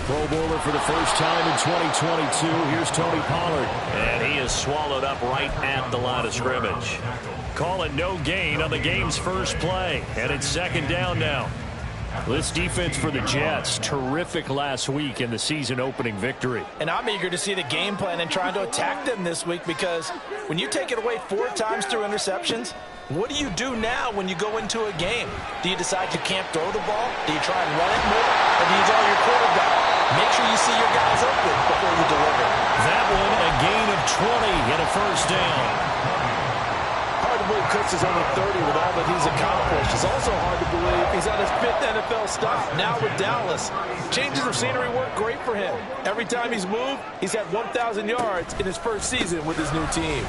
Pro Bowler for the first time in 2022. Here's Tony Pollard. And he is swallowed up right at the line of scrimmage. Call it no gain on the game's first play. And it's second down now. This defense for the Jets, terrific last week in the season-opening victory. And I'm eager to see the game plan and trying to attack them this week, because when you take it away 4 times through interceptions, what do you do now when you go into a game? Do you decide you can't throw the ball? Do you try and run it more? Or do you draw your quarterback? Make sure you see your guys open before you deliver. That one, a gain of 20 and a first down. Hard to believe Cooks is only 30 with all that he's accomplished. It's also hard to believe he's on his 5th NFL stop, now with Dallas. Changes of scenery work great for him. Every time he's moved, he's had 1,000 yards in his first season with his new team.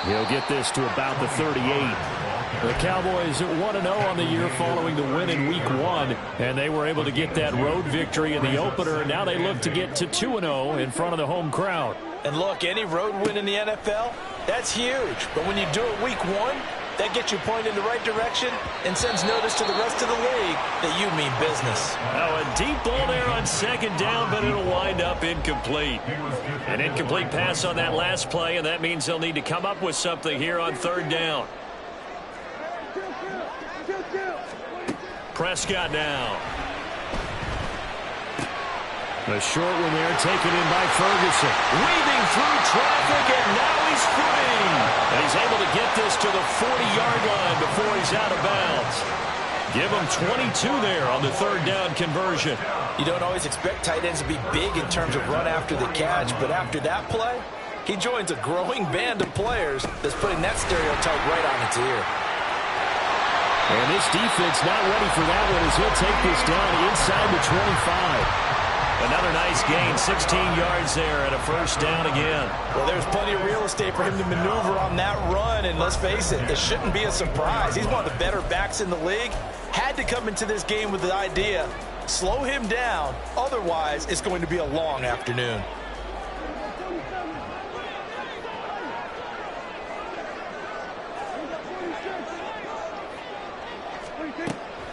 He'll get this to about the 38. The Cowboys 1-0 on the year following the win in Week 1, and they were able to get that road victory in the opener. Now they look to get to 2-0 in front of the home crowd. And look, any road win in the NFL, that's huge. But when you do it Week 1, that gets you pointed in the right direction and sends notice to the rest of the league that you mean business. Oh, a deep ball there on second down, but it'll wind up incomplete. An incomplete pass on that last play, and that means they'll need to come up with something here on third down. Prescott now. A short one there taken in by Ferguson. Weaving through traffic, and now he's free. And he's able to get this to the 40-yard line before he's out of bounds. Give him 22 there on the third down conversion. You don't always expect tight ends to be big in terms of run after the catch, but after that play, he joins a growing band of players that's putting that stereotype right on its ear. And this defense not ready for that one as he'll take this down inside the 25. Another nice gain, 16 yards there and a first down again. Well, there's plenty of real estate for him to maneuver on that run, and let's face it, this shouldn't be a surprise. He's one of the better backs in the league. Had to come into this game with the idea, slow him down, otherwise it's going to be a long afternoon.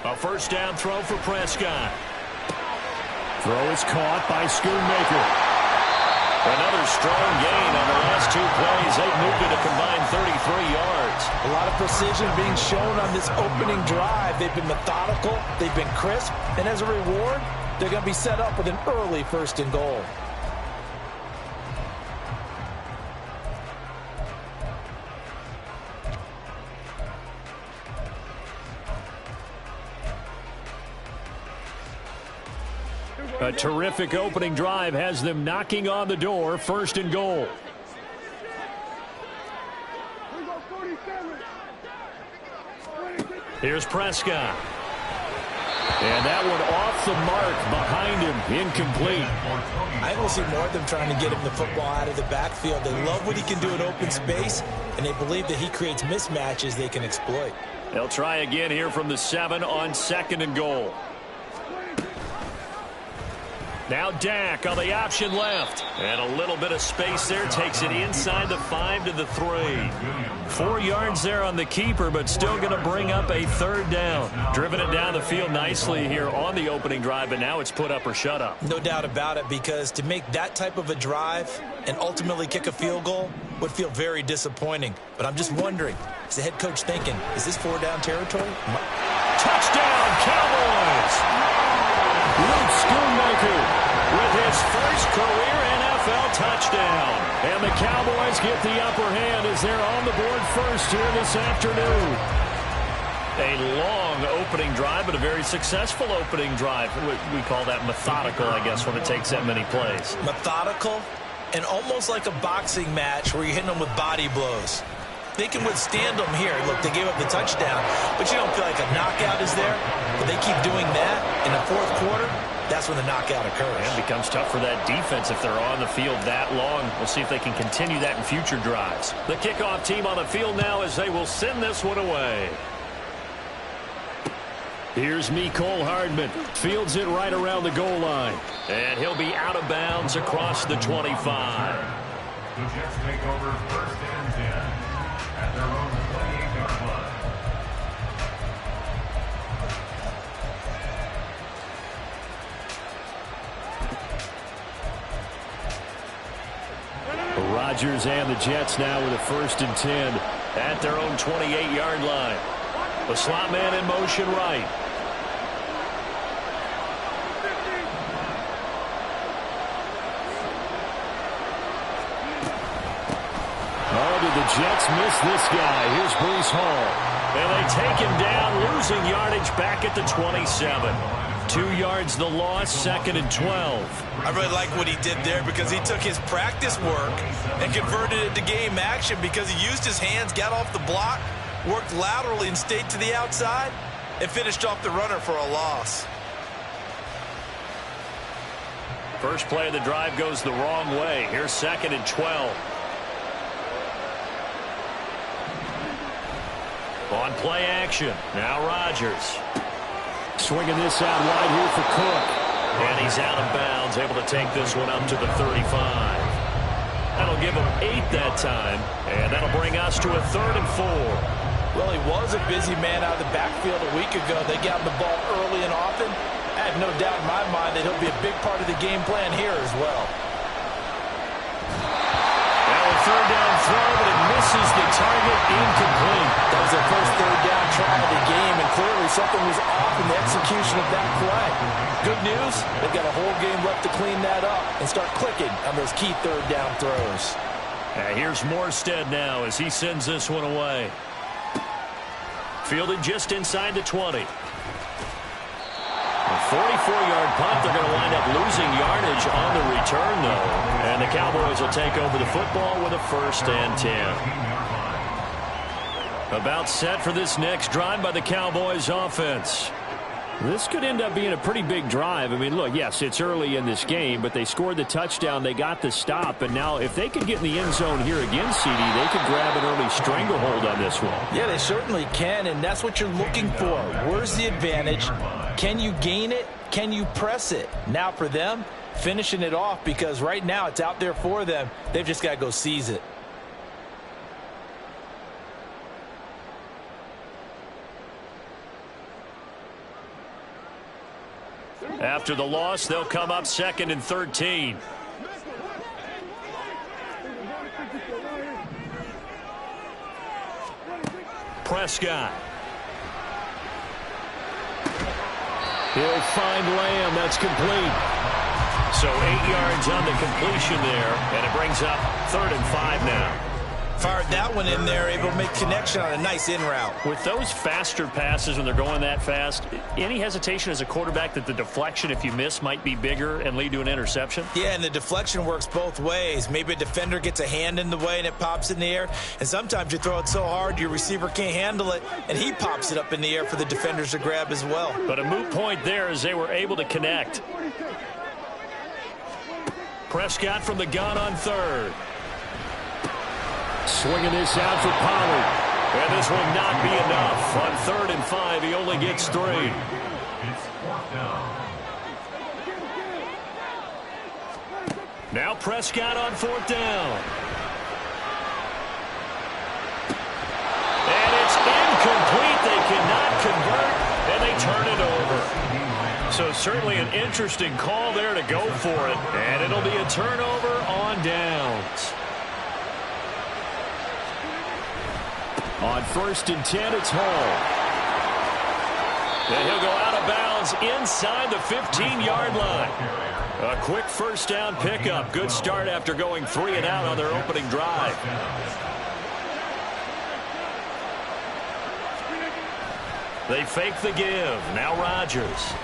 A first down throw for Prescott. Throw is caught by Schoonmaker. Another strong gain on the last 2 plays. They've moved it a combined 33 yards. A lot of precision being shown on this opening drive. They've been methodical, they've been crisp, and as a reward, they're going to be set up with an early first and goal. A terrific opening drive has them knocking on the door, first and goal. Here's Prescott. And that one off the mark behind him, incomplete. I will see more of them trying to get him the football out of the backfield. They love what he can do in open space, and they believe that he creates mismatches they can exploit. They'll try again here from the 7 on second and goal. Now Dak on the option left. And a little bit of space there. Takes it inside the 5 to the 3. 4 yards there on the keeper, but still going to bring up a third down. Driven it down the field nicely here on the opening drive, but now it's put up or shut up. No doubt about it, because to make that type of a drive and ultimately kick a field goal would feel very disappointing. But I'm just wondering, is the head coach thinking, is this 4-down territory? Touchdown, Cowboys! Luke Schoonmaker with his first career NFL touchdown. And the Cowboys get the upper hand as they're on the board first here this afternoon. A long opening drive, but a very successful opening drive. We call that methodical, I guess, when it takes that many plays. Methodical and almost like a boxing match where you're hitting them with body blows. They can withstand them here. Look, they gave up the touchdown, but you don't feel like a knockout is there. But they keep doing that in the fourth quarter. That's when the knockout occurs. And it becomes tough for that defense if they're on the field that long. We'll see if they can continue that in future drives. The kickoff team on the field now as they will send this one away. Here's Mecole Hardman. Fields it right around the goal line. And he'll be out of bounds across the 25. The Jets take over first and 10 at their own 28-yard line. Rodgers and the Jets now with a 1st and 10 at their own 28-yard line. The slot man in motion right. Oh, did the Jets miss this guy? Here's Breece Hall. And they take him down, losing yardage back at the 27. 2 yards the loss, 2nd and 12. I really like what he did there because he took his practice work and converted it to game action because he used his hands, got off the block, worked laterally and stayed to the outside, and finished off the runner for a loss. First play of the drive goes the wrong way. Here's 2nd and 12. On play action, now Rodgers. Swinging this out wide here for Cook. And he's out of bounds, able to take this one up to the 35. That'll give him 8 that time, and that'll bring us to a 3rd and 4. Well, he was a busy man out of the backfield a week ago. They got him the ball early and often. I have no doubt in my mind that he'll be a big part of the game plan here as well. Now a 3rd down throw, but it misses the target, incomplete. That was their first 3rd down try of the game, and clearly something was off in the execution of that play. Good news, they've got a whole game left to clean that up and start clicking on those key 3rd down throws. Here's Morstead now as he sends this one away. Fielded just inside the 20. A 44-yard punt. They're going to wind up losing yardage on the return, though. And the Cowboys will take over the football with a 1st and 10. About set for this next drive by the Cowboys offense. This could end up being a pretty big drive. I mean, look, yes, it's early in this game, but they scored the touchdown. They got the stop. And now if they could get in the end zone here again, CD, they could grab an early stranglehold on this one. Yeah, they certainly can, and that's what you're looking for. Where's the advantage? Can you gain it? Can you press it? Now for them, finishing it off because right now it's out there for them. They've just got to go seize it. After the loss, they'll come up 2nd and 13. Prescott. He'll find Lamb. That's complete. So 8 yards on the completion there, and it brings up 3rd and 5 now. Fired that one in there, able to make connection on a nice in route. With those faster passes when they're going that fast, any hesitation as a quarterback that the deflection, if you miss, might be bigger and lead to an interception? Yeah, and the deflection works both ways. Maybe a defender gets a hand in the way and it pops in the air, and sometimes you throw it so hard your receiver can't handle it, and he pops it up in the air for the defenders to grab as well. But a moot point there as they were able to connect. Prescott from the gun on 3rd. Swinging this out for Pollard. And this will not be enough. On 3rd and 5, he only gets 3. Now Prescott on 4th down. And it's incomplete. They cannot convert, and they turn it over. So certainly an interesting call there to go for it. And it'll be a turnover on downs. On 1st and 10, it's Hall. And he'll go out of bounds inside the 15-yard line. A quick 1st down pickup. Good start after going 3 and out on their opening drive. They fake the give. Now Rodgers.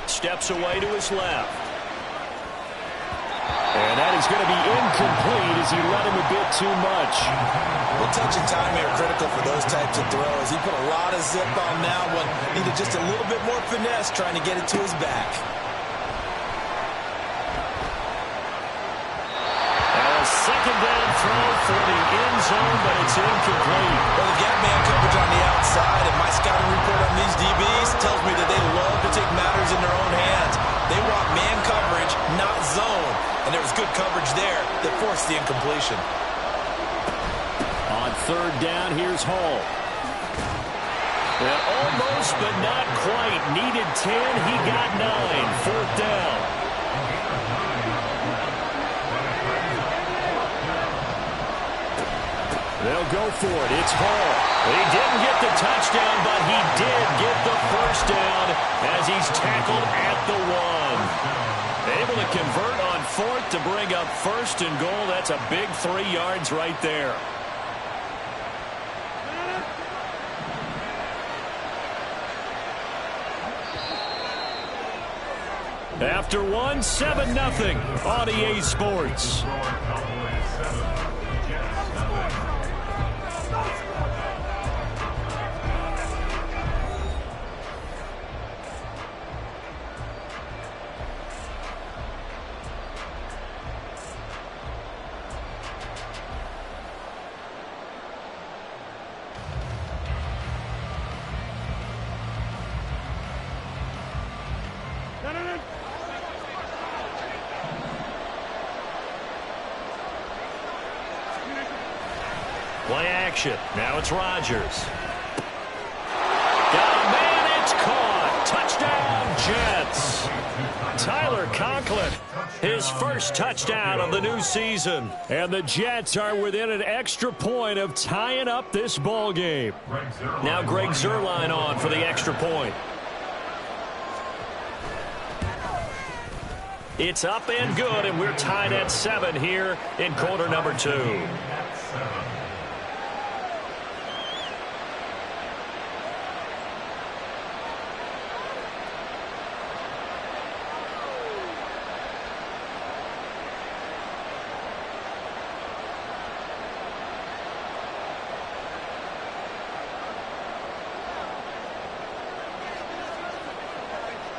Steps away to his left. And that is going to be incomplete as he let him a bit too much. Well, touch and time are critical for those types of throws. He put a lot of zip on that one. Needed just a little bit more finesse trying to get it to his back. A 2nd down throw for the end zone, but it's incomplete. Well, they've got man coverage on the outside, and my scouting report on these DBs tells me that they love to take matters in their own hands. They want man coverage, not zone. And there was good coverage there that forced the incompletion. On 3rd down, here's Hall. Well, almost, but not quite. Needed 10. He got 9. 4th down. will go for it. It's Hall. He didn't get the touchdown, but he did get the first down as he's tackled at the 1. Able to convert on 4th to bring up 1st and goal. That's a big 3 yards right there. After 1, 7-0 on EA Sports. Play action. Now it's Rodgers. Got a man. It's caught. Touchdown, Jets. Tyler Conklin, his first touchdown of the new season. And the Jets are within an extra point of tying up this ball game. Now Greg Zuerlein on for the extra point. It's up and good, and we're tied at 7 here in quarter number 2.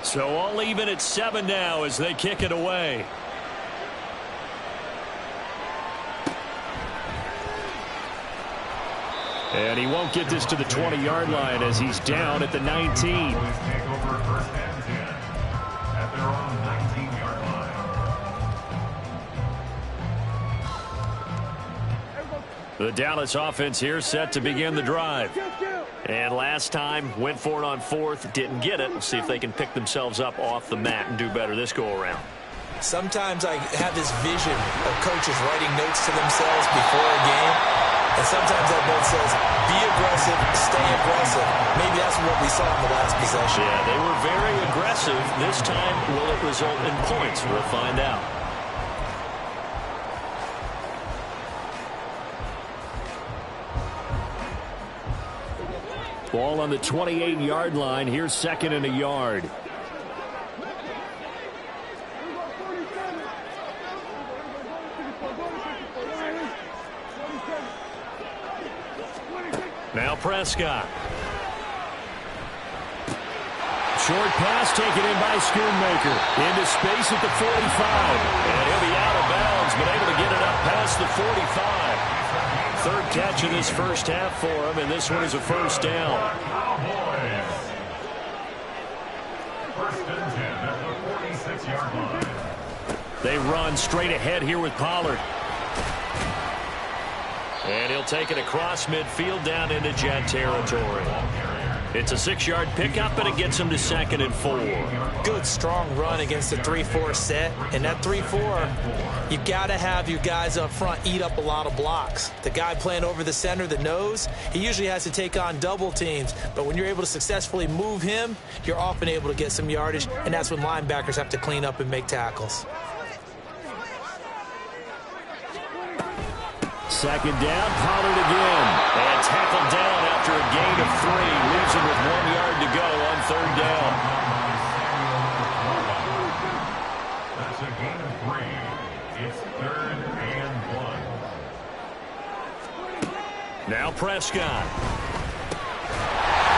So all even at 7 now as they kick it away. And he won't get this to the 20-yard line as he's down at the 19. The Dallas offense here set to begin the drive. And last time, went for it on 4th, didn't get it. We'll see if they can pick themselves up off the mat and do better this go-around. Sometimes I have this vision of coaches writing notes to themselves before a game. And sometimes that note says, be aggressive, stay aggressive. Maybe that's what we saw in the last possession. Yeah, they were very aggressive. This time, will it result in points? We'll find out. Ball on the 28-yard line. Here's 2nd and a yard. Now Prescott. Short pass taken in by Schoonmaker. Into space at the 45. And he'll be out of bounds, but able to get it up past the 45. 3rd catch of this first half for him, and this one is a first down. They run straight ahead here with Pollard. And he'll take it across midfield down into Jet territory. It's a 6-yard pickup, and it gets him to 2nd and 4. Good, strong run against the 3-4 set. And that 3-4, you got to have your guys up front eat up a lot of blocks. The guy playing over the center, the nose, he usually has to take on double teams. But when you're able to successfully move him, you're often able to get some yardage, and that's when linebackers have to clean up and make tackles. 2nd down, Pollard again. And tackled down after a gain of 3. Leaves him with 1 yard to go on 3rd down. That's a gain of 3. It's 3rd and 1. Now Prescott.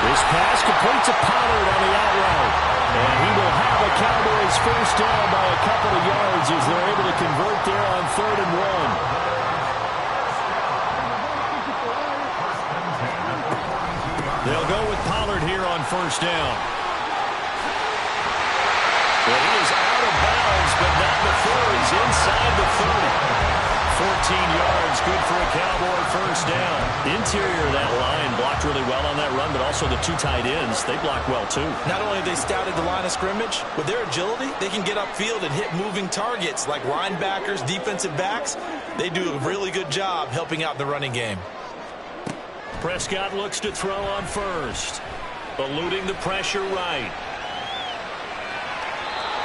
This pass completes a Pollard on the out route. And he will have a Cowboys first down by a couple of yards as they're able to convert there on 3rd and 1. They'll go with Pollard here on first down. Well, he is out of bounds, but not before he's inside the 30. 14 yards, good for a Cowboy first down. Interior of that line blocked really well on that run, but also the 2 tight ends, they blocked well too. Not only have they scouted the line of scrimmage, with their agility, they can get upfield and hit moving targets like linebackers, defensive backs. They do a really good job helping out the running game. Prescott looks to throw on first. Eluding the pressure right.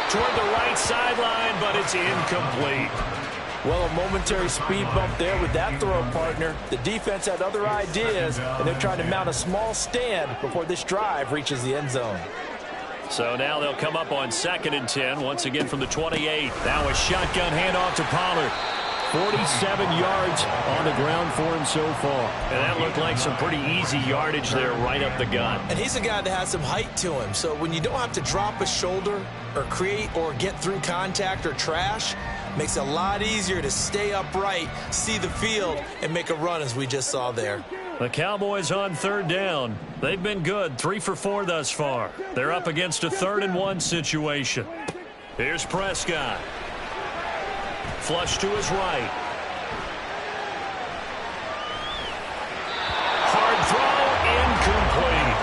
Toward the right sideline, but it's incomplete. Well, a momentary speed bump there with that throw, partner. The defense had other ideas, and they're trying to mount a small stand before this drive reaches the end zone. So now they'll come up on 2nd and 10, once again from the 28. Now a shotgun handoff to Pollard. 47 yards on the ground for him so far. And that looked like some pretty easy yardage there right up the gut. And he's a guy that has some height to him, so when you don't have to drop a shoulder or create or get through contact or trash, makes it a lot easier to stay upright, see the field, and make a run as we just saw there. The Cowboys on 3rd down. They've been good, 3 for 4 thus far. They're up against a 3rd and 1 situation. Here's Prescott. Flush to his right. Hard throw, incomplete.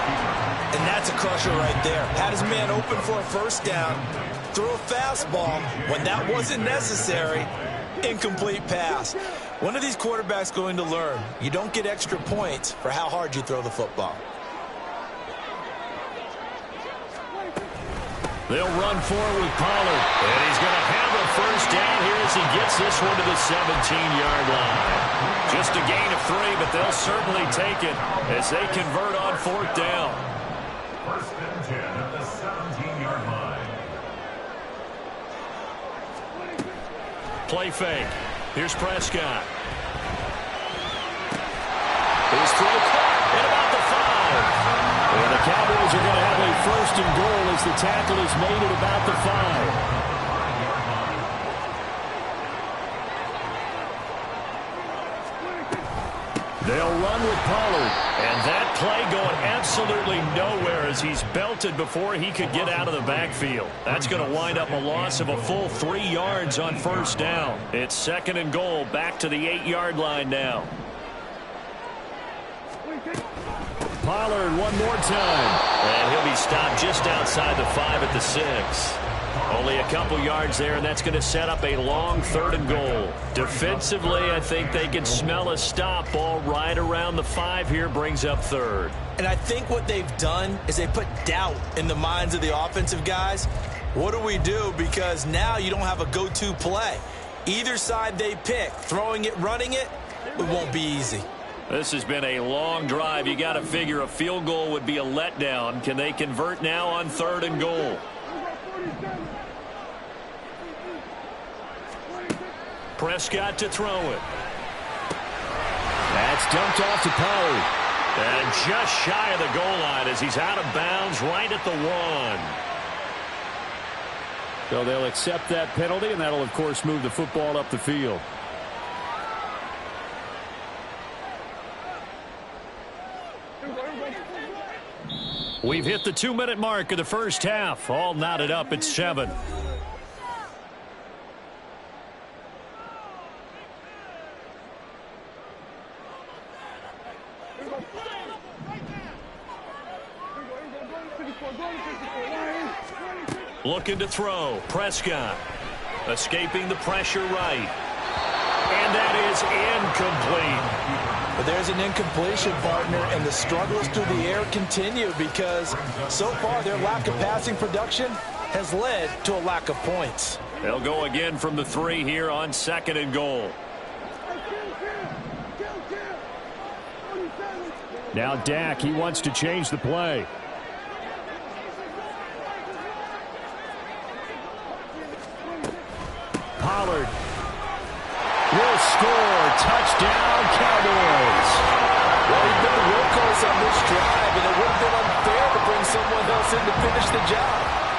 And that's a crusher right there. Had his man open for a first down. Throw a fastball when that wasn't necessary. Incomplete pass. One of these quarterbacks going to learn. You don't get extra points for how hard you throw the football. They'll run forward with Pollard. And he's going to have a first down here as he gets this one to the 17-yard line. Just a gain of 3, but they'll certainly take it as they convert on 4th down. 1st and 10 at the 17-yard line. Play fake. Here's Prescott. His throw caught at about the 5. And the Cowboys are going to have a 1st and goal as the tackle is made at about the 5. They'll run with Pollard. And that play going absolutely nowhere as he's belted before he could get out of the backfield. That's going to wind up a loss of a full 3 yards on 1st down. It's 2nd and goal, back to the 8-yard line now. Pollard one more time. And he'll be stopped just outside the 5 at the 6. Only a couple yards there, and that's going to set up a long 3rd and goal. Defensively, I think they can smell a stop. Ball right around the 5 here brings up 3rd. And I think what they've done is they put doubt in the minds of the offensive guys. What do we do? Because now you don't have a go-to play. Either side they pick, throwing it, running it, it won't be easy. This has been a long drive. You got to figure a field goal would be a letdown. Can they convert now on 3rd and goal? Prescott to throw it. That's dumped off to Pollard. And just shy of the goal line as he's out of bounds right at the 1. So they'll accept that penalty, and that'll, of course, move the football up the field. We've hit the 2-minute mark of the first half. All knotted up at 7. Looking to throw. Prescott. Escaping the pressure right. And that is incomplete. But there's an incompletion, partner, and the struggles through the air continue because so far their lack of passing production has led to a lack of points. They'll go again from the 3 here on 2nd and goal. Now Dak, he wants to change the play. Pollard will score. Touchdown, Cowboys. Well, he's been the workhorse on this drive, and it would have been unfair to bring someone else in to finish the job.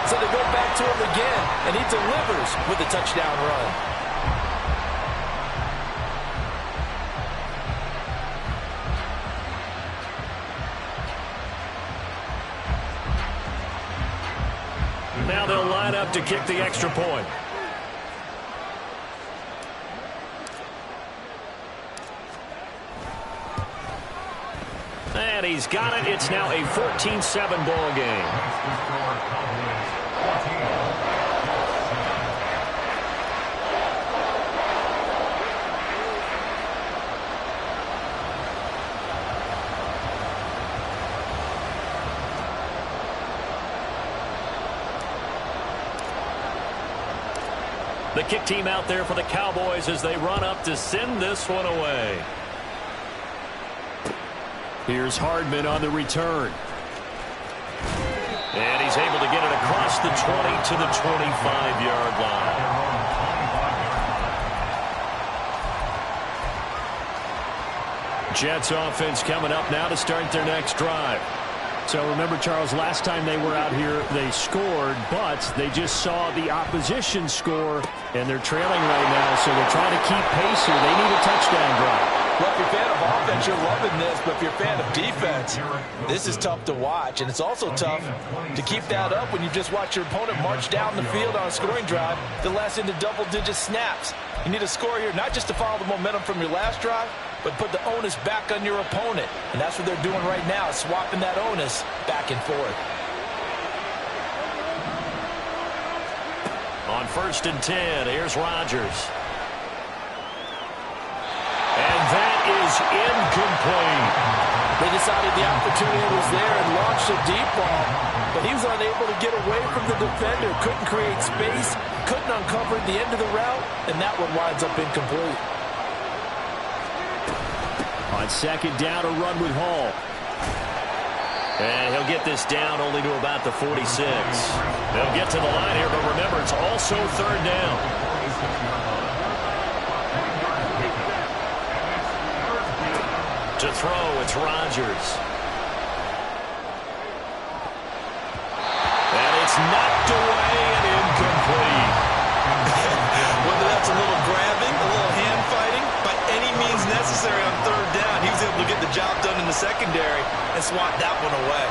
So they go back to him again, and he delivers with a touchdown run. Now they'll line up to kick the extra point. And he's got it. It's now a 14-7 ball game. The kick team out there for the Cowboys as they run up to send this one away. Here's Hardman on the return. And he's able to get it across the 20 to the 25-yard line. Jets offense coming up now to start their next drive. So remember, Charles, last time they were out here, they scored, but they just saw the opposition score, and they're trailing right now, so they're trying to keep pace here. They need a touchdown drive. Well, if you're a fan of offense, you're loving this, but if you're a fan of defense, this is tough to watch, and it's also tough to keep that up when you just watch your opponent march down the field on a scoring drive that lasts into double-digit snaps. You need a score here, not just to follow the momentum from your last drive, but put the onus back on your opponent. And that's what they're doing right now, swapping that onus back and forth. On 1st and 10, here's Rodgers. And that is incomplete. They decided the opportunity was there and launched a deep ball, but he was unable to get away from the defender, couldn't create space, couldn't uncover the end of the route, and that one winds up incomplete. On 2nd down, a run with Hall. And he'll get this down only to about the 46. They'll get to the line here, but remember, it's also 3rd down. To throw, it's Rodgers. And it's knocked away and incomplete. Whether that's a little grabbing, a little hand fighting, by any means necessary on 3rd down, he was able to get the job done in the secondary and swat that one away.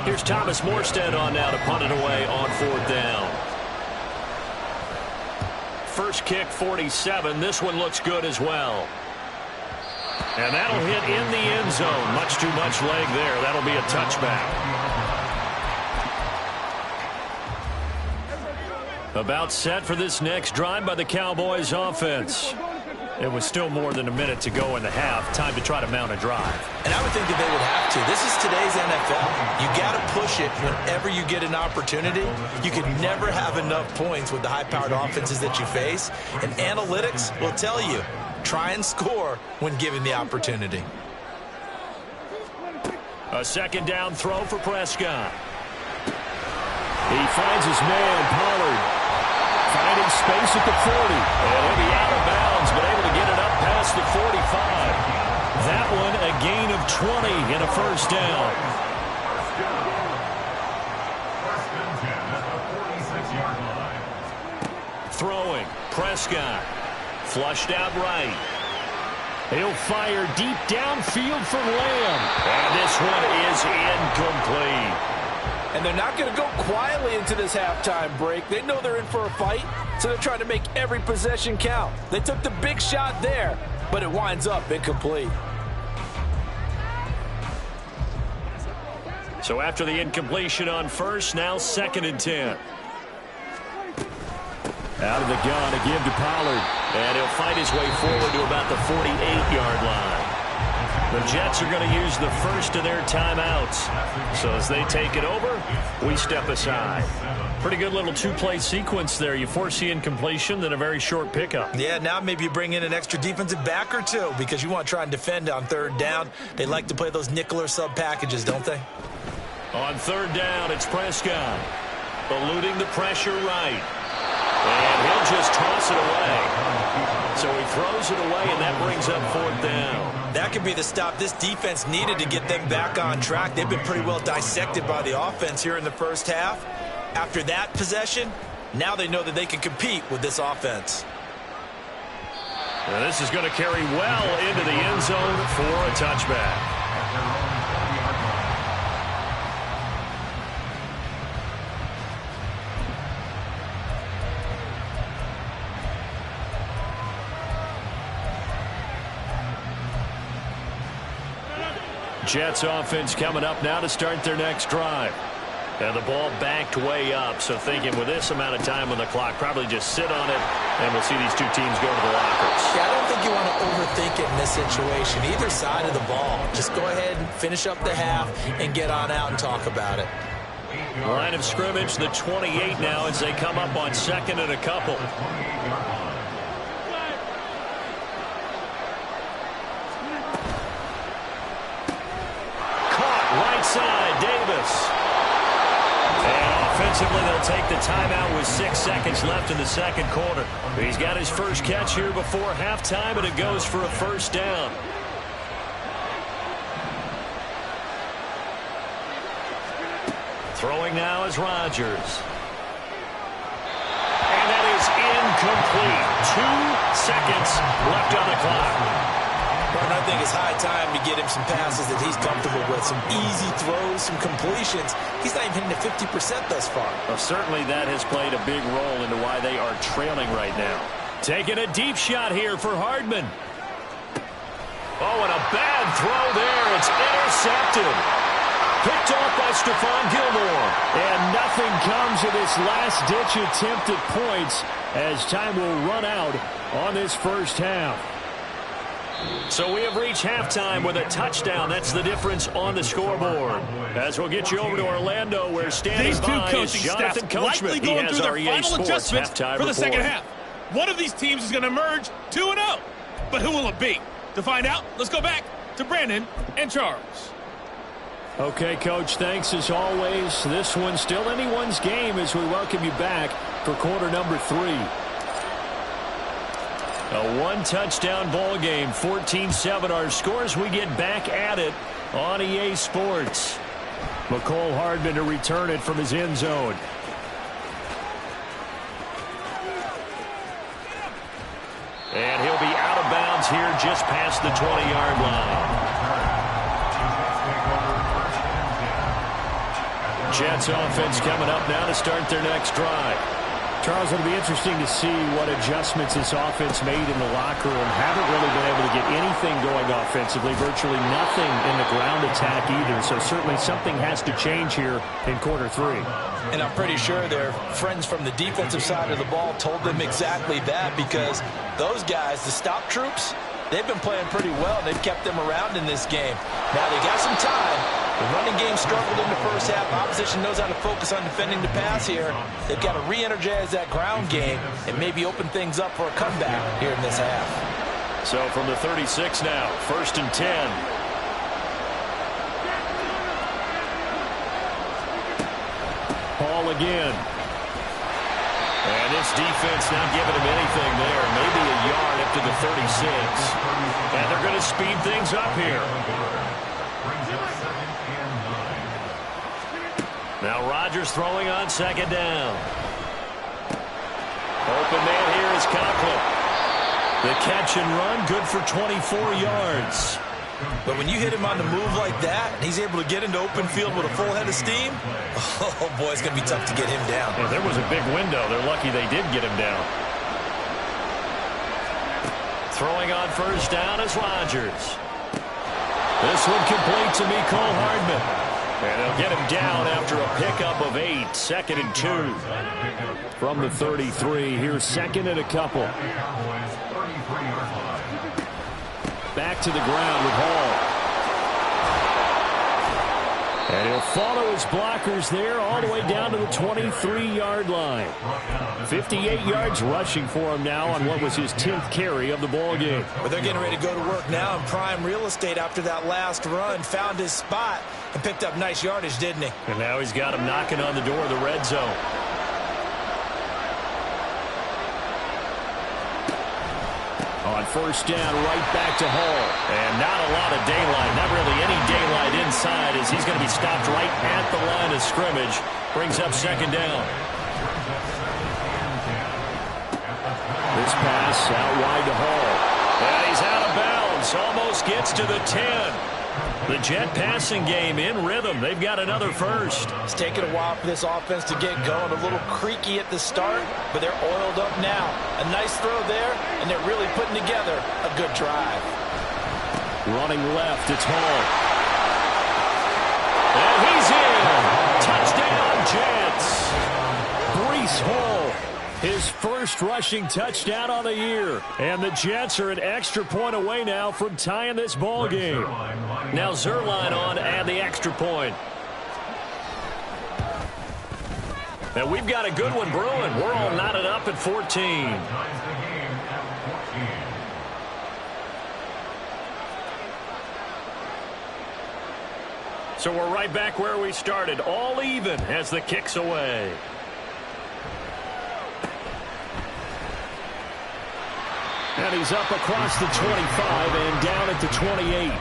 Here's Thomas Morstead on now to punt it away on 4th down. First kick, 47. This one looks good as well. And that'll hit in the end zone. Much too much leg there. That'll be a touchback. About set for this next drive by the Cowboys offense. It was still more than a minute to go in the half. Time to try to mount a drive. And I would think that they would have to. This is today's NFL. You got to push it whenever you get an opportunity. You can never have enough points with the high-powered offenses that you face. And analytics will tell you, try and score when given the opportunity. A 2nd down throw for Prescott. He finds his man, Pollard. Finding space at the 40. And he'll be out of bounds, but able to get it up past the 45. That one a gain of 20 and a 1st down. Throwing, Prescott. Flushed out right. He'll fire deep downfield for Lamb. And this one is incomplete. And they're not going to go quietly into this halftime break. They know they're in for a fight, so they're trying to make every possession count. They took the big shot there, but it winds up incomplete. So after the incompletion on 1st, now 2nd and 10. Out of the gun, a give to Pollard. And he'll fight his way forward to about the 48-yard line. The Jets are going to use the first of their timeouts. So as they take it over, we step aside. Pretty good little two-play sequence there. You force the incompletion, then a very short pickup. Yeah, now maybe you bring in an extra defensive back or two because you want to try and defend on 3rd down. They like to play those nickel or sub packages, don't they? On 3rd down, it's Prescott. Eluding the pressure right. And he'll just toss it away. So he throws it away, and that brings up 4th down. That could be the stop this defense needed to get them back on track. They've been pretty well dissected by the offense here in the 1st half. After that possession, now they know that they can compete with this offense. And this is going to carry well into the end zone for a touchback. Jets offense coming up now to start their next drive. And the ball backed way up, so thinking with this amount of time on the clock, probably just sit on it, and we'll see these two teams go to the lockers. Yeah, I don't think you want to overthink it in this situation. Either side of the ball. Just go ahead and finish up the half and get on out and talk about it. Line of scrimmage, the 28 now as they come up on second and a couple. Caught right side, Davis. And offensively, they'll take the timeout with 6 seconds left in the second quarter. He's got his first catch here before halftime, and it goes for a first down. Throwing now is Rodgers. And that is incomplete. 2 seconds left on the clock. But I think it's high time to get him some passes that he's comfortable with. Some easy throws, some completions. He's not even hitting the 50% thus far. Well, certainly that has played a big role into why they are trailing right now. Taking a deep shot here for Hardman. Oh, and a bad throw there. It's intercepted. Picked off by Stephon Gilmore. And nothing comes of this last-ditch attempt at points as time will run out on this first half. So we have reached halftime with a touchdown. That's the difference on the scoreboard. As we'll get you over to Orlando, where standing by is Jonathan Coachman. Likely going through their final adjustments for the second half. One of these teams is going to emerge 2-0. But who will it be? To find out, let's go back to Brandon and Charles. Okay, Coach, thanks as always. This one's still anyone's game as we welcome you back for quarter number 3. A one-touchdown ball game, 14-7 our scores. We get back at it on EA Sports. McCole Hardman to return it from his end zone. And he'll be out of bounds here just past the 20-yard line. Jets offense coming up now to start their next drive. Charles, it'll be interesting to see what adjustments this offense made in the locker room. Haven't really been able to get anything going offensively. Virtually nothing in the ground attack either. So certainly something has to change here in quarter 3. And I'm pretty sure their friends from the defensive side of the ball told them exactly that, because those guys, the stop troops, they've been playing pretty well. They've kept them around in this game. Now they got some time. The running game struggled in the first half. Opposition knows how to focus on defending the pass here. They've got to re-energize that ground game and maybe open things up for a comeback here in this half. So from the 36 now, 1st and 10. Ball again. And this defense not giving him anything there. Maybe a yard up to the 36. And they're going to speed things up here. Now Rodgers throwing on second down. Open man here is Conklin. The catch and run, good for 24 yards. But when you hit him on the move like that, and he's able to get into open field with a full head of steam, oh boy, it's going to be tough to get him down. Yeah, there was a big window. They're lucky they did get him down. Throwing on first down is Rodgers. This one complete to Mecole Hardman. And they'll get him down after a pickup of 8, 2nd and 2. From the 33, here's 2nd and a couple. Back to the ground with Hall. And he'll follow his blockers there all the way down to the 23-yard line. 58 yards rushing for him now on what was his 10th carry of the ball game. But they're getting ready to go to work now in prime real estate after that last run. Found his spot and picked up nice yardage, didn't he? And now he's got him knocking on the door of the red zone. On first down, right back to Hall. And not a lot of daylight, not really any daylight inside, as he's going to be stopped right at the line of scrimmage. Brings up second down. This pass out wide to Hall. And he's out of bounds, almost gets to the 10. The Jet passing game in rhythm. They've got another first. It's taken a while for this offense to get going. A little creaky at the start, but they're oiled up now. A nice throw there, and they're really putting together a good drive. Running left, it's Hall. And he's in. Touchdown, Jets. Breece Hall, his first rushing touchdown on the year. And the Jets are an extra point away now from tying this ball game. Now Zuerlein on and the extra point. And we've got a good one brewing. We're all knotted up at 14. So we're right back where we started, all even as the kick's away. And he's up across the 25 and down at the 28.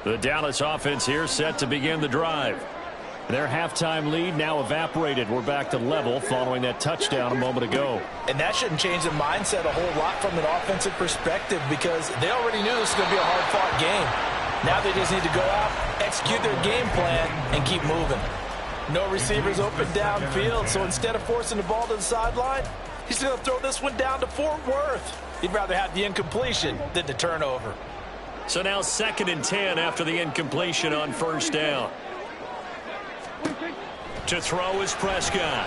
The Dallas offense here set to begin the drive. Their halftime lead now evaporated. We're back to level following that touchdown a moment ago. And that shouldn't change the mindset a whole lot from an offensive perspective because they already knew this was going to be a hard-fought game. Now they just need to go out, execute their game plan, and keep moving. No receivers open downfield, so instead of forcing the ball to the sideline, he's going to throw this one down to Fort Worth. He'd rather have the incompletion than the turnover. So now 2nd and 10 after the incompletion on first down. To throw is Prescott.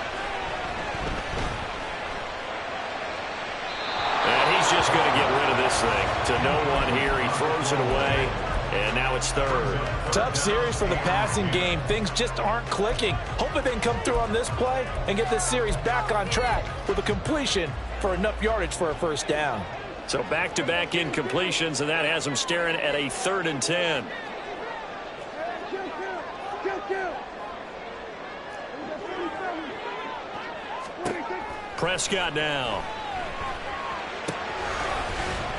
And he's just going to get rid of this thing. To no one here. He throws it away. And now it's 3rd. Tough series for the passing game. Things just aren't clicking. Hoping they can come through on this play and get this series back on track with a completion for enough yardage for a first down. So back-to-back incompletions, and that has them staring at a 3rd and 10. Prescott now.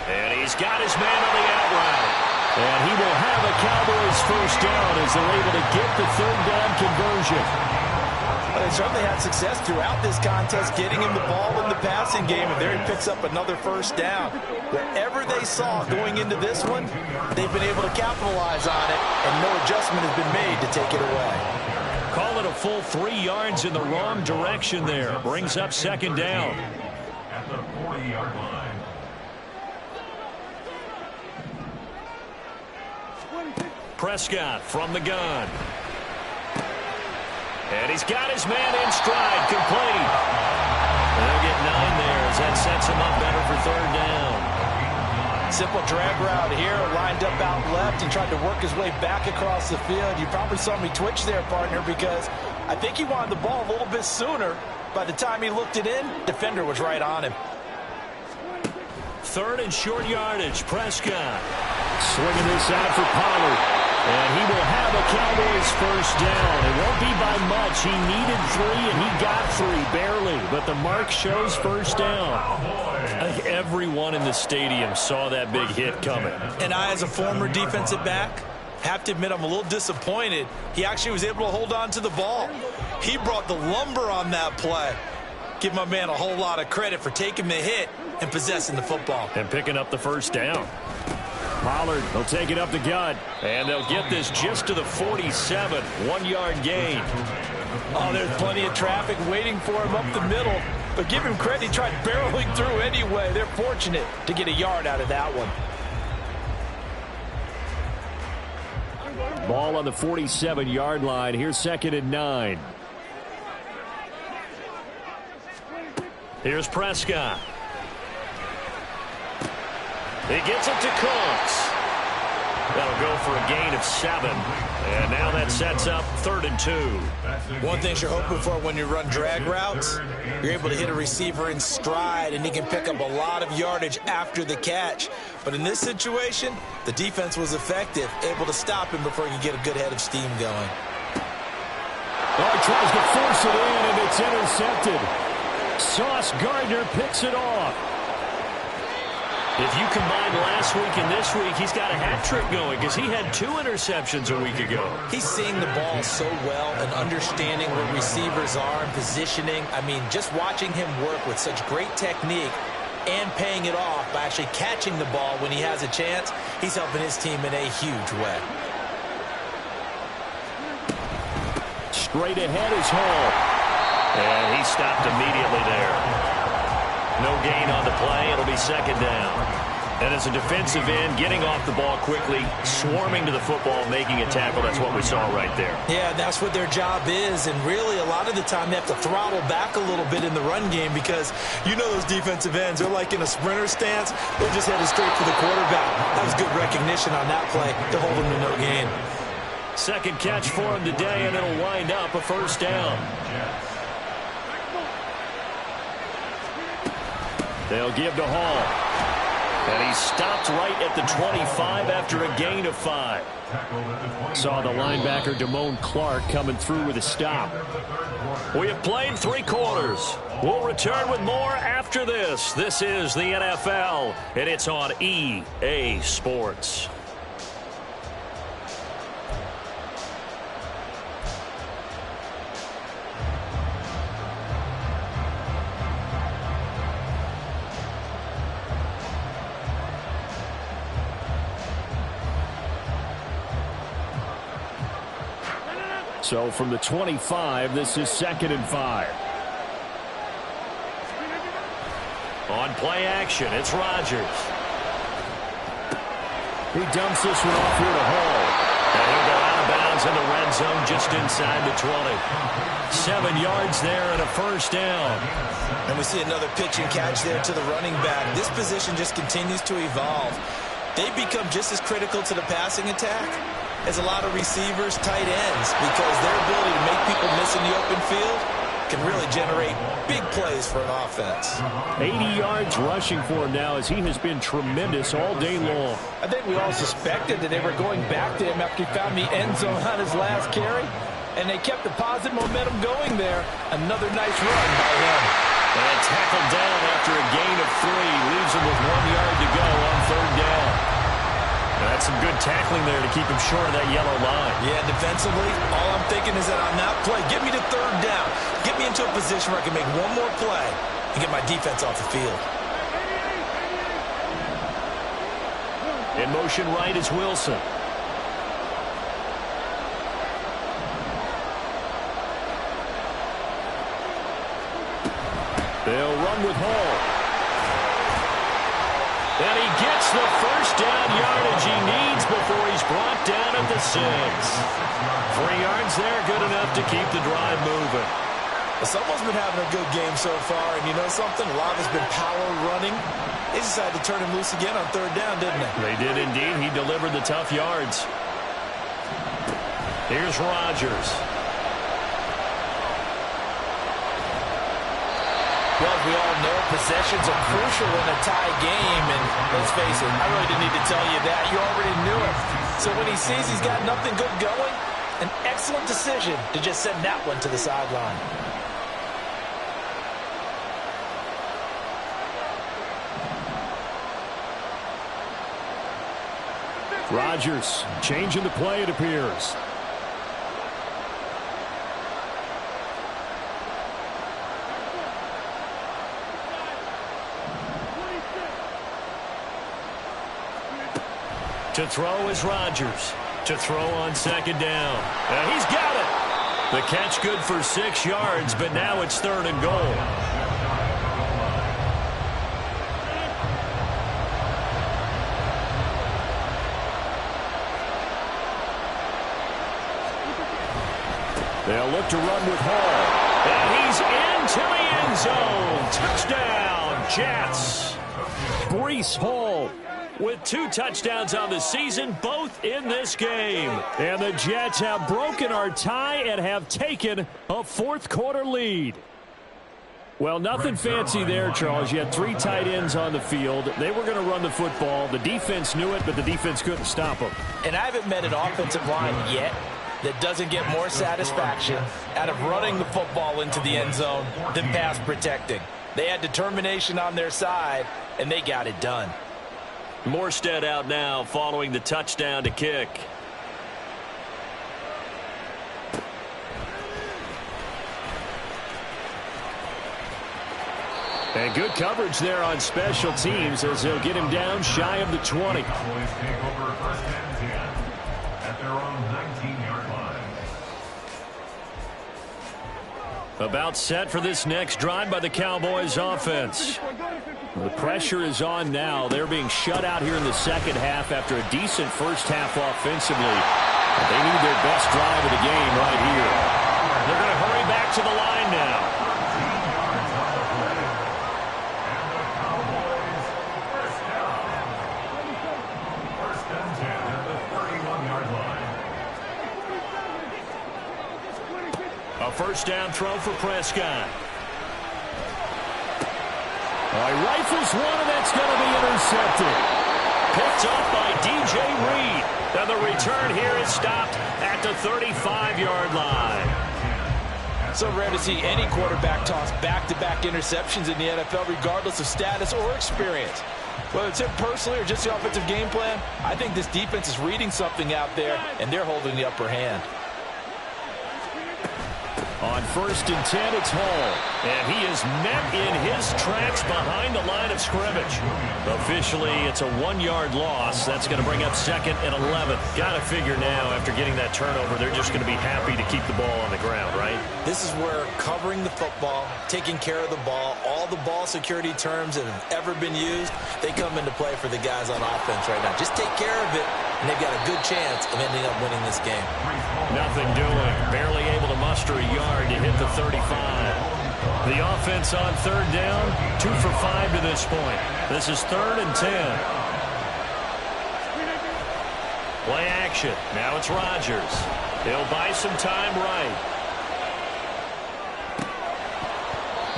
And he's got his man on the out route. And he will have a Cowboys first down as they're able to get the 3rd down conversion. Well, they certainly had success throughout this contest getting him the ball in the passing game, and there he picks up another first down. Whatever they saw going into this one, they've been able to capitalize on it, and no adjustment has been made to take it away. Call it a full 3 yards in the wrong direction there. Brings up 2nd down. At the 40-yard line. Prescott from the gun. And he's got his man in stride, complete. And they'll get 9 there as that sets him up better for 3rd down. Simple drag route here, lined up out left and tried to work his way back across the field. You probably saw me twitch there, partner, because I think he wanted the ball a little bit sooner. By the time he looked it in, defender was right on him. 3rd and short yardage, Prescott. Swinging this out for Pollard. And he will have a Cowboys first down. It won't be by much. He needed 3, and he got 3, barely. But the mark shows first down. I think everyone in the stadium saw that big hit coming. And I, as a former defensive back, have to admit I'm a little disappointed. He actually was able to hold on to the ball. He brought the lumber on that play. Give my man a whole lot of credit for taking the hit and possessing the football. And picking up the first down. Pollard will take it up the gut. And they'll get this just to the 47. 1-yard gain. Oh, there's plenty of traffic waiting for him up the middle. But give him credit, he tried barreling through anyway. They're fortunate to get a yard out of that one. Ball on the 47-yard line. Here's 2nd and 9. Here's Prescott. He gets it to Cooks. That'll go for a gain of 7. And now that sets up 3rd and 2. One thing you're hoping for when you run drag routes, you're able to hit a receiver in stride, and he can pick up a lot of yardage after the catch. But in this situation, the defense was effective, able to stop him before he could get a good head of steam going. Oh, he tries to force it in, and it's intercepted. Sauce Gardner picks it off. If you combine last week and this week, he's got a hat trick going because he had 2 interceptions a week ago. He's seeing the ball so well and understanding where receivers are and positioning. I mean, just watching him work with such great technique and paying it off by actually catching the ball when he has a chance, he's helping his team in a huge way. Straight ahead is Hall. And he stopped immediately there. No gain on the play. It'll be second down. And as a defensive end, getting off the ball quickly, swarming to the football, making a tackle, that's what we saw right there. Yeah, that's what their job is. And really, a lot of the time, they have to throttle back a little bit in the run game because you know those defensive ends, they're like in a sprinter stance. They're just headed straight for the quarterback. That was good recognition on that play to hold them to no gain. Second catch for him today, and it'll wind up a first down. They'll give to Hall. And he stopped right at the 25 after a gain of 5. Saw the linebacker Damone Clark coming through with a stop. We have played 3 quarters. We'll return with more after this. This is the NFL, and it's on EA Sports. So from the 25, this is 2nd and 5. On play action, it's Rodgers. He dumps this one off here to Hall. And he'll go out of bounds in the red zone just inside the 20. 7 yards there and a first down. And we see another pitch and catch there to the running back. This position just continues to evolve. They become just as critical to the passing attack as a lot of receivers, tight ends, because their ability to make people miss in the open field can really generate big plays for an offense. 80 yards rushing for him now as he has been tremendous all day long. I think we all suspected that they were going back to him after he found the end zone on his last carry, and they kept the positive momentum going there. Another nice run by him. And tackled down after a gain of 3. Leaves him with 1 yard to go on 3rd down. That's some good tackling there to keep him short of that yellow line. Yeah, defensively, all I'm thinking is that on that play, get me to 3rd down. Get me into a position where I can make one more play and get my defense off the field. In motion right is Wilson. They'll run with Hall. And he gets the first down yardage he needs before he's brought down at the 6. 3 yards there, good enough to keep the drive moving. Someone's been having a good game so far, and you know something? A lot has been power running. They decided to turn him loose again on 3rd down, didn't they? They did indeed. He delivered the tough yards. Here's Rodgers. Well, as we all know, possessions are crucial in a tie game, and let's face it, I really didn't need to tell you that. You already knew it. So when he sees he's got nothing good going, an excellent decision to just send that one to the sideline. Rodgers changing the play, it appears. To throw is Rodgers. To throw on 2nd down. And he's got it. The catch good for 6 yards, but now it's 3rd and goal. They'll look to run with Hall. And he's into the end zone. Touchdown, Jets. Breece Hall with 2 touchdowns on the season, both in this game. And the Jets have broken our tie and have taken a 4th quarter lead. Well, nothing fancy there, Charles. You had 3 tight ends on the field. They were going to run the football. The defense knew it, but the defense couldn't stop them. And I haven't met an offensive line yet that doesn't get more satisfaction out of running the football into the end zone than pass protecting. They had determination on their side, and they got it done. Morstead out now following the touchdown to kick. And good coverage there on special teams as they'll get him down shy of the 20. Cowboys take over 1st and 10 at their own 19-yard line. About set for this next drive by the Cowboys offense. The pressure is on now. They're being shut out here in the second half after a decent first half offensively. They need their best drive of the game right here. They're going to hurry back to the line now. A first down throw for Prescott. He rifles one, and that's going to be intercepted. Picked up by DJ Reed. And the return here is stopped at the 35-yard line. So rare to see any quarterback toss back-to-back interceptions in the NFL, regardless of status or experience. Whether it's him personally or just the offensive game plan, I think this defense is reading something out there, and they're holding the upper hand. On 1st and 10, it's Hall. And he is met in his tracks behind the line of scrimmage. Officially, it's a 1-yard loss. That's going to bring up 2nd and 11. Got to figure now, after getting that turnover, they're just going to be happy to keep the ball on the ground, right? This is where covering the football, taking care of the ball, all the ball security terms that have ever been used, they come into play for the guys on offense right now. Just take care of it, and they've got a good chance of ending up winning this game. Nothing doing. Barely able to muster a yard to hit the 35. The offense on 3rd down, 2 for 5 to this point. This is 3rd and 10. Play action. Now it's Rodgers. He'll buy some time right.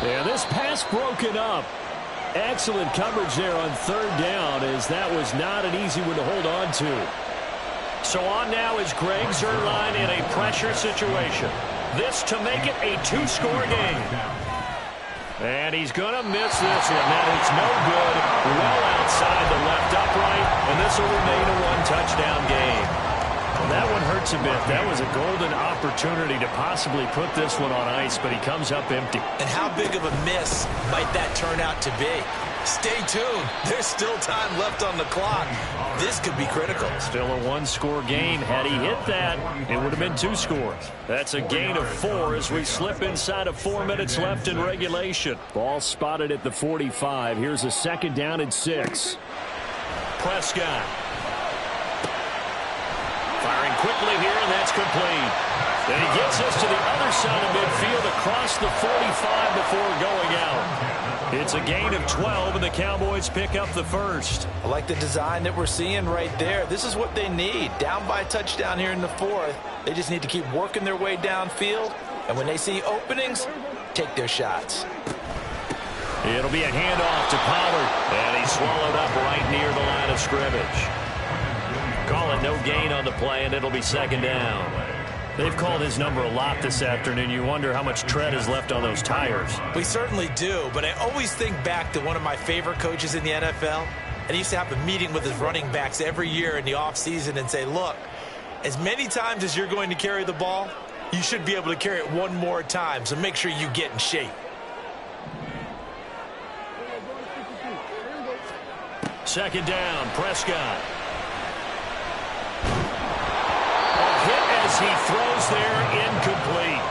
Yeah, this pass broken up. Excellent coverage there on 3rd down, as that was not an easy one to hold on to. So on now is Greg Zuerlein in a pressure situation. This to make it a 2-score game. And he's going to miss this one. That is no good. Well outside the left upright. And this will remain a 1-touchdown game. Well, that one hurts a bit. That was a golden opportunity to possibly put this one on ice, but he comes up empty. And how big of a miss might that turn out to be? Stay tuned. There's still time left on the clock. This could be critical. Still a 1-score game. Had he hit that, it would have been 2 scores. That's a gain of 4 as we slip inside of 4 minutes left in regulation. Ball spotted at the 45. Here's a 2nd down and 6. Prescott. Firing quickly here, and that's complete. And he gets us to the other side of midfield across the 45 before going out. It's a gain of 12, and the Cowboys pick up the first. I like the design that we're seeing right there. This is what they need. Down by a touchdown here in the 4th. They just need to keep working their way downfield. And when they see openings, take their shots. It'll be a handoff to Pollard. And he's swallowed up right near the line of scrimmage. Call it no gain on the play, and it'll be 2nd down. They've called his number a lot this afternoon. You wonder how much tread is left on those tires. We certainly do, but I always think back to one of my favorite coaches in the NFL. And he used to have a meeting with his running backs every year in the offseason and say, look, as many times as you're going to carry the ball, you should be able to carry it one more time, so make sure you get in shape. Second down, Prescott. As he throws there, incomplete.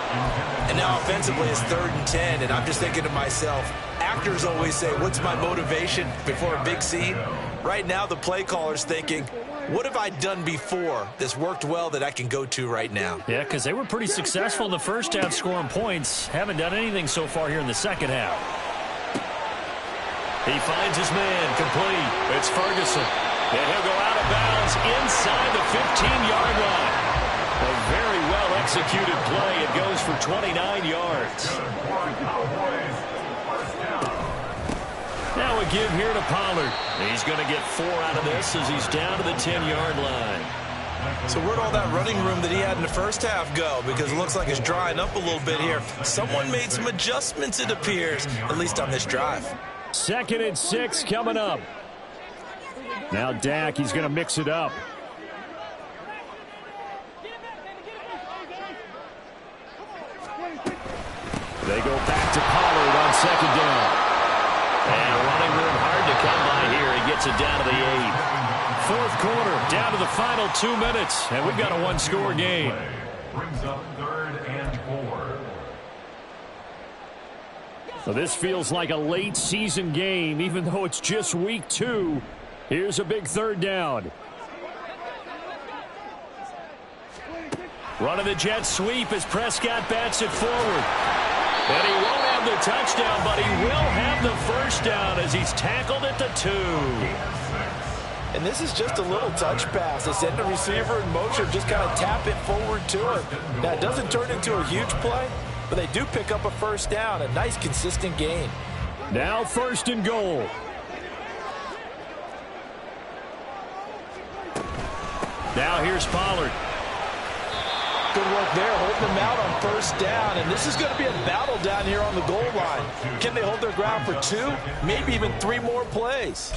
And now offensively it's 3rd and 10, and I'm just thinking to myself, actors always say, what's my motivation before a big scene? Right now the play caller's thinking, what have I done before that's worked well that I can go to right now? Yeah, because they were pretty successful in the first half scoring points. Haven't done anything so far here in the second half. He finds his man, complete. It's Ferguson. And he'll go out of bounds inside the 15-yard line. A very well-executed play. It goes for 29 yards. Now a give here to Pollard. He's going to get 4 out of this as he's down to the 10-yard line. So where'd all that running room that he had in the first half go? Because it looks like it's drying up a little bit here. Someone made some adjustments, it appears, at least on this drive. 2nd and 6 coming up. Now Dak, he's going to mix it up. They go back to Pollard on 2nd down. And running room hard to come by here. He gets it down to the 8. 4th quarter, down to the final 2 minutes, and we've got a 1-score game. Brings up 3rd and 4. Well, this feels like a late season game, even though it's just week 2. Here's a big third down. Running the jet sweep as Prescott bats it forward. And he won't have the touchdown, but he will have the first down as he's tackled at the 2. And this is just a little touch pass. They send the receiver in motion, just kind of tap it forward to it. Now, it doesn't turn into a huge play, but they do pick up a first down, a nice, consistent gain. Now 1st and goal. Now here's Pollard. Good work there, holding them out on 1st down, and this is going to be a battle down here on the goal line. Can they hold their ground for 2, maybe even 3 more plays?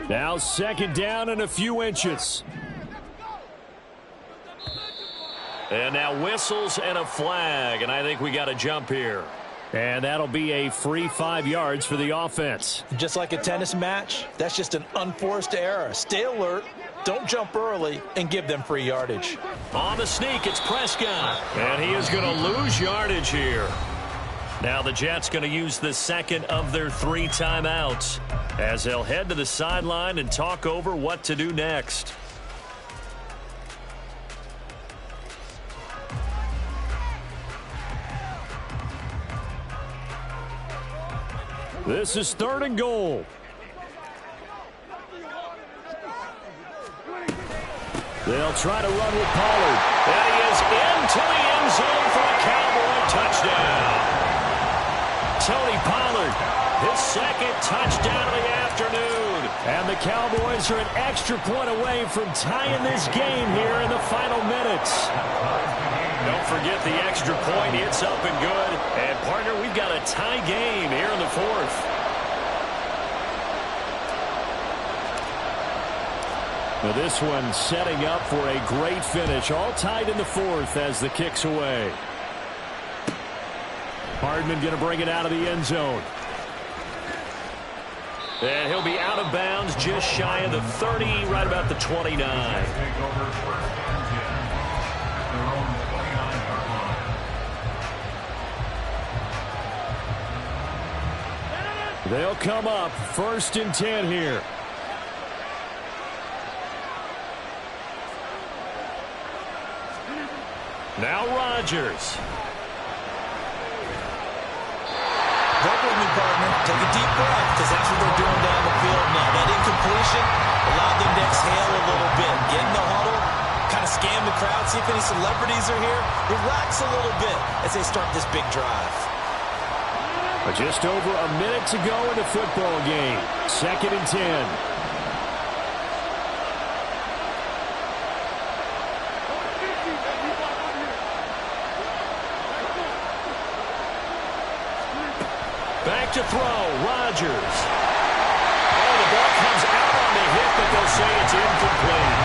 Now 2nd down and a few inches. And now whistles and a flag, and I think we got a jump here. And that'll be a free 5 yards for the offense. Just like a tennis match, that's just an unforced error. Stay alert, don't jump early, and give them free yardage. On the sneak, it's Prescott. And he is going to lose yardage here. Now the Jets going to use the 2nd of their 3 timeouts as they'll head to the sideline and talk over what to do next. This is 3rd and goal. They'll try to run with Pollard. And he is into the end zone for a Cowboy touchdown. Tony Pollard, his 2nd touchdown of the afternoon. And the Cowboys are an extra point away from tying this game here in the final minutes. Don't forget the extra point. It's up and good. And, partner, we've got a tie game here in the 4th. Now this one setting up for a great finish. All tied in the 4th as the kick's away. Hardman going to bring it out of the end zone. And he'll be out of bounds just shy of the 30, right about the 29. They'll come up 1st and 10 here. Now Rodgers. Work with me, partner. Take a deep breath, because that's what they're doing down the field now. That incompletion allowed them to exhale a little bit. Get in the huddle, kind of scan the crowd, see if any celebrities are here. Relax a little bit as they start this big drive. Just over a minute to go in the football game. 2nd and 10. Back to throw, Rodgers. Oh, the ball comes out on the hit, but they'll say it's incomplete.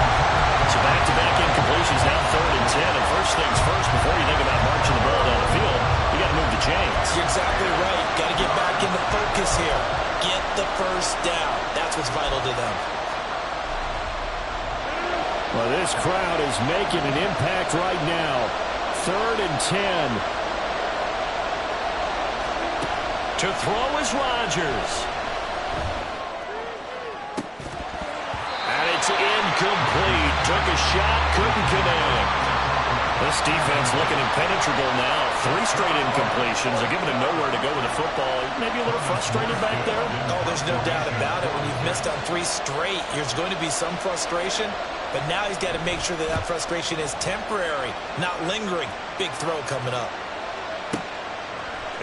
So back-to-back incompletions, now 3rd and 10. And first things first, before you think about marching the ball down the field, you got to move the chains. You're exactly right. Got to get back into focus here. Get the first down. That's what's vital to them. Well, this crowd is making an impact right now. 3rd and 10. To throw is Rodgers. And it's incomplete. Took a shot, couldn't connect. This defense looking impenetrable now. 3 straight incompletions. They're giving him nowhere to go with the football. Maybe a little frustrated back there. Oh, there's no doubt about it. When you've missed on 3 straight, there's going to be some frustration. But now he's got to make sure that that frustration is temporary, not lingering. Big throw coming up.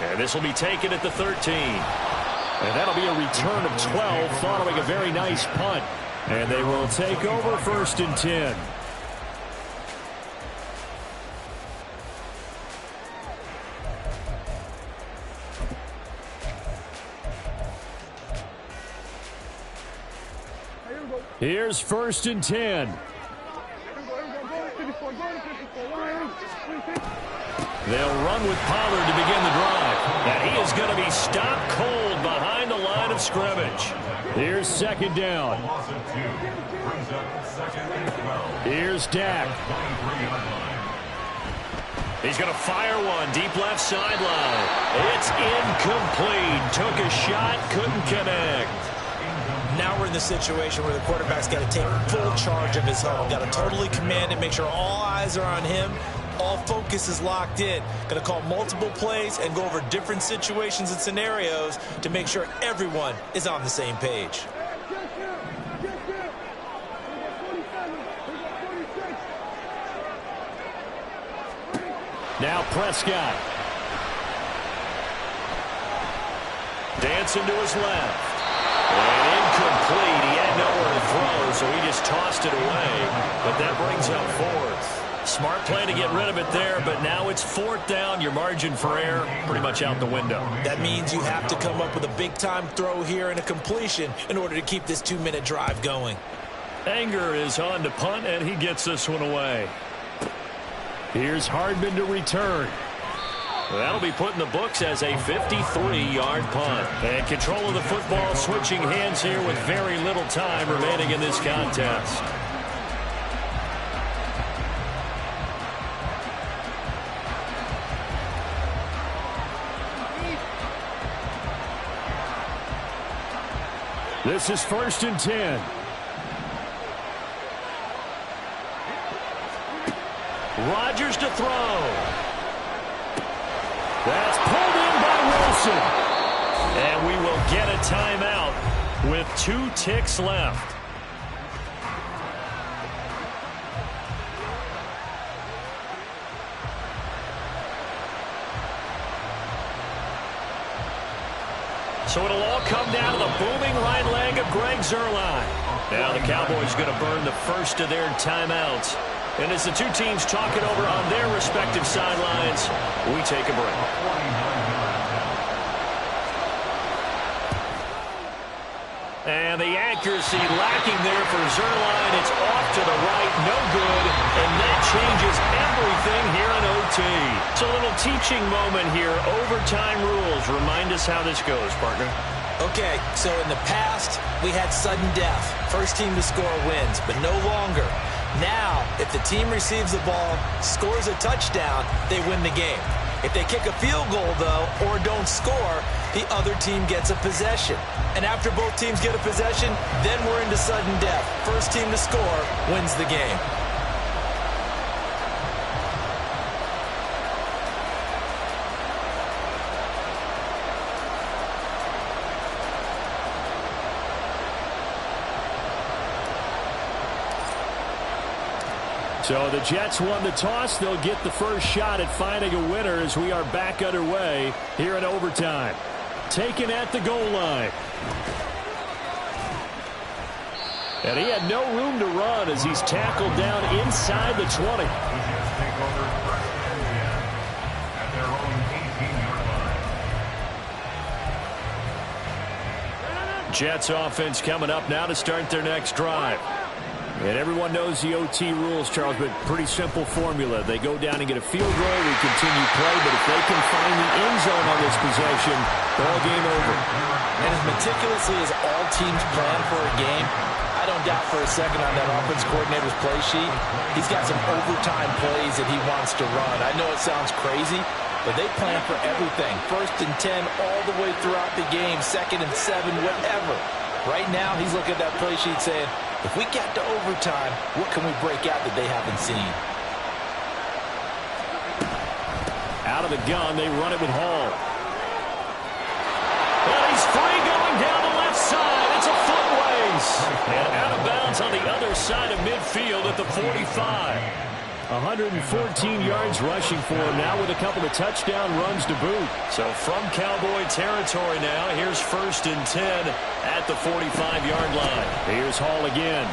And this will be taken at the 13. And that'll be a return of 12 following a very nice punt. And they will take over 1st and 10. Here's 1st and 10. They'll run with Pollard to begin the drive. And he is going to be stopped cold behind the line of scrimmage. Here's second down. Here's Dak. He's going to fire one deep left sideline. It's incomplete. Took a shot, couldn't connect. Now we're in the situation where the quarterback's got to take full charge of his huddle. Got to totally command it, make sure all eyes are on him. All focus is locked in. Got to call multiple plays and go over different situations and scenarios to make sure everyone is on the same page. Now Prescott. Dancing to his left. And incomplete. He had nowhere to throw, so he just tossed it away. But that brings up fourth. Smart play to get rid of it there, but now it's fourth down. Your margin for error pretty much out the window. That means you have to come up with a big-time throw here and a completion in order to keep this 2-minute drive going. Anger is on to punt, and he gets this one away. Here's Hardman to return. That'll be put in the books as a 53-yard punt. And control of the football switching hands here with very little time remaining in this contest. This is 1st and 10. Rodgers to throw. That's pulled in by Wilson. And we will get a timeout with 2 ticks left. So it'll all come down to the booming right leg of Greg Zuerlein. Now the Cowboys going to burn the first of their timeouts. And as the two teams talk it over on their respective sidelines, we take a break. And the accuracy lacking there for Zuerlein. It's off to the right, no good. And that changes everything here in OT. It's a little teaching moment here. Overtime rules. Remind us how this goes, partner. Okay, so in the past, we had sudden death. First team to score wins, but no longer. Now, if the team receives the ball, scores a touchdown, they win the game. If they kick a field goal, though, or don't score, the other team gets a possession. And after both teams get a possession, then we're into sudden death. First team to score wins the game. So the Jets won the toss. They'll get the first shot at finding a winner as we are back underway here in overtime. Taken at the goal line. And he had no room to run as he's tackled down inside the 20. Jets offense coming up now to start their next drive. And everyone knows the OT rules, Charles, but pretty simple formula. They go down and get a field goal, we continue play, but if they can find the end zone on this possession, ball game over. And as meticulously as all teams plan for a game, I don't doubt for a second on that offense coordinator's play sheet, he's got some overtime plays that he wants to run. I know it sounds crazy, but they plan for everything. 1st and 10 all the way throughout the game, 2nd and 7, whatever. Right now, he's looking at that play sheet saying, if we get to overtime, what can we break out that they haven't seen? Out of the gun, they run it with Hall. Well, he's free going down the left side. It's a foot race. And out of bounds on the other side of midfield at the 45. 114 yards rushing for him now with a couple of touchdown runs to boot. So from Cowboy territory now, here's 1st and 10 at the 45-yard line. Here's Hall again.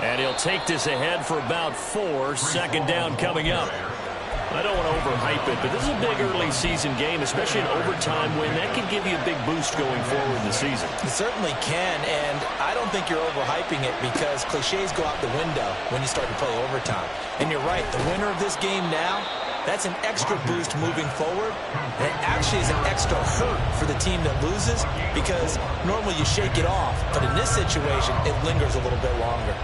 And he'll take this ahead for about 4. 2nd down coming up. I don't want to overhype it, but this is a big early season game, especially an overtime win. That could give you a big boost going forward in the season. It certainly can, and I don't think you're overhyping it because cliches go out the window when you start to play overtime. And you're right, the winner of this game now That's an extra boost moving forward. And it actually is an extra hurt for the team that loses because normally you shake it off. But in this situation, it lingers a little bit longer.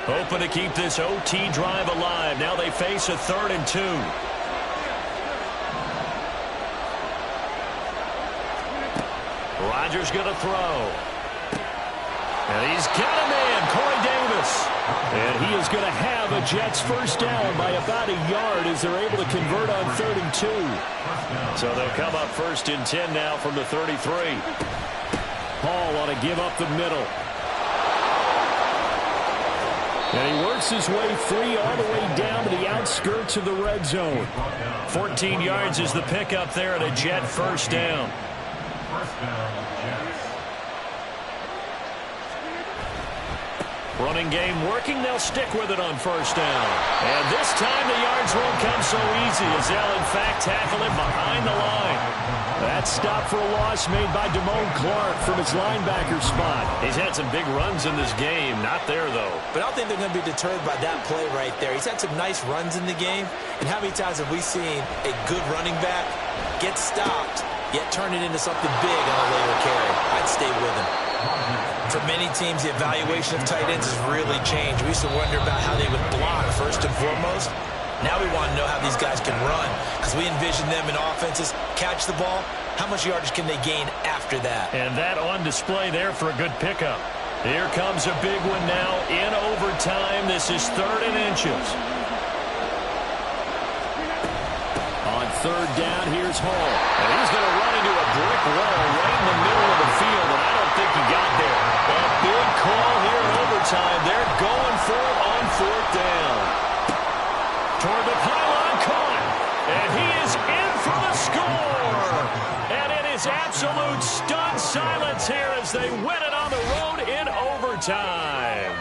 Hoping to keep this OT drive alive. Now they face a 3rd and 2. Rodgers going to throw. And he's got a man, Corey Davis. And he is going to have a Jets first down by about a yard as they're able to convert on 3rd and 2. So they'll come up 1st and 10 now from the 33. Hall on to give up the middle. And he works his way free all the way down to the outskirts of the red zone. 14 yards is the pickup there at a Jet first down. Running game working. They'll stick with it on 1st down. And this time the yards won't come so easy as they'll, in fact, tackle it behind the line. That stop for a loss made by Damone Clark from his linebacker spot. He's had some big runs in this game. Not there, though. But I don't think they're going to be deterred by that play right there. He's had some nice runs in the game. And how many times have we seen a good running back get stopped, yet turn it into something big on a later carry? I'd stay with him. For many teams, the evaluation of tight ends has really changed. We used to wonder about how they would block first and foremost. Now we want to know how these guys can run because we envision them in offenses catch the ball. How much yardage can they gain after that? And that on display there for a good pickup. Here comes a big one now in overtime. This is 3rd and inches. On 3rd down, here's Hall. And he's going to run into a brick wall right in the middle of the field, and I don't think he got there. A big call here in overtime. They're going for it on 4th down. Toward the pylon, caught. And he is in for the score. And it is absolute stunned silence here as they win it on the road in overtime.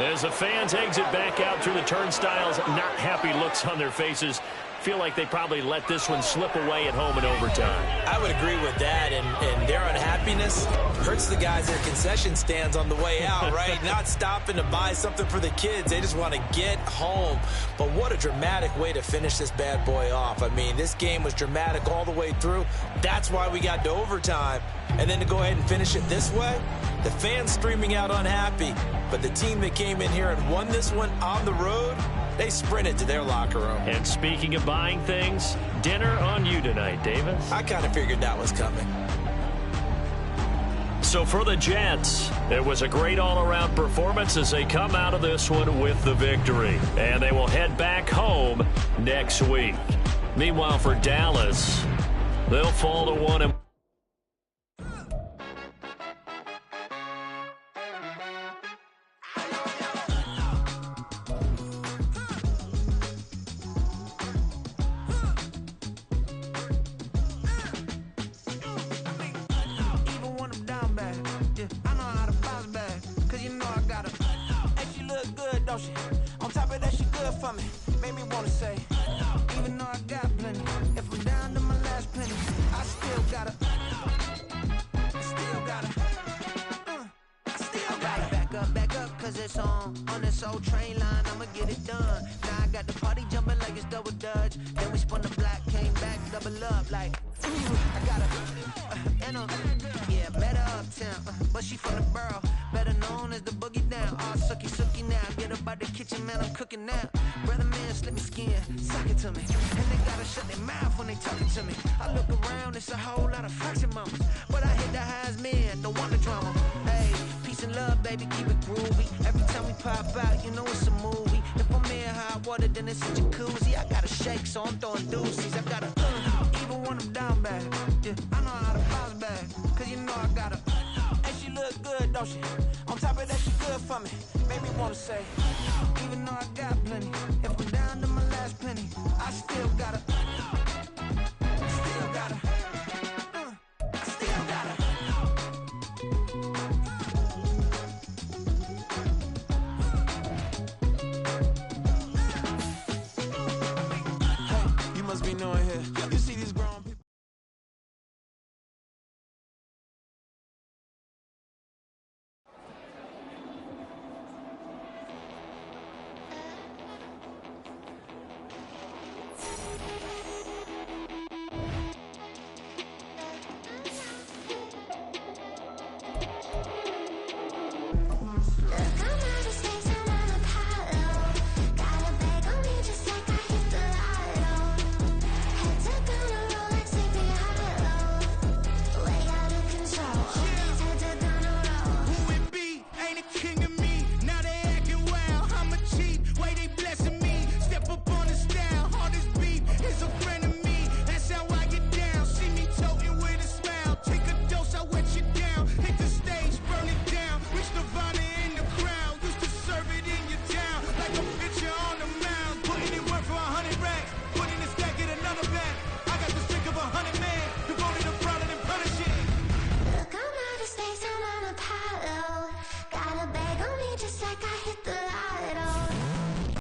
As the fans exit back out through the turnstiles, not happy looks on their faces. Feel like they probably let this one slip away at home in overtime. I would agree with that, and their unhappiness hurts the guys at concession stands on the way out, right? Not stopping to buy something for the kids. They just want to get home. But what a dramatic way to finish this bad boy off. I mean, this game was dramatic all the way through. That's why we got to overtime. And then to go ahead and finish it this way, the fans streaming out unhappy. But the team that came in here and won this one on the road, they sprinted to their locker room. And speaking of buying things, dinner on you tonight, Davis. I kind of figured that was coming. So for the Jets, it was a great all-around performance as they come out of this one with the victory. And they will head back home next week. Meanwhile, for Dallas, they'll fall to 1-1. On top of that, she good for me. Made me wanna say, even though I got plenty, if I'm down to my last penny, I still gotta back up, cause it's on this old train line, I'ma get it done. Now I got the party jumping like it's double dutch. Then we spun the block, came back, double up like, I got yeah, better uptown, but she from the borough, better known as the boogie down. All sucky now, get up out the kitchen, man, I'm cooking now. Brother man, slip me skin, suck it to me. And they gotta shut their mouth when they talking to me. I look around, it's a whole lot of fraction mamas, but I hit the highs, man, don't want the drama. Hey, peace and love, baby, keep it groovy. Every time we pop out, you know it's a movie. If I'm in hot water, then it's a jacuzzi. I gotta shake, so I'm throwing deuces. I gotta, even when I'm down bad, yeah, I know how to bounce back, cause you know I gotta, and she look good, don't she? On top of that, she good for me, made me wanna say,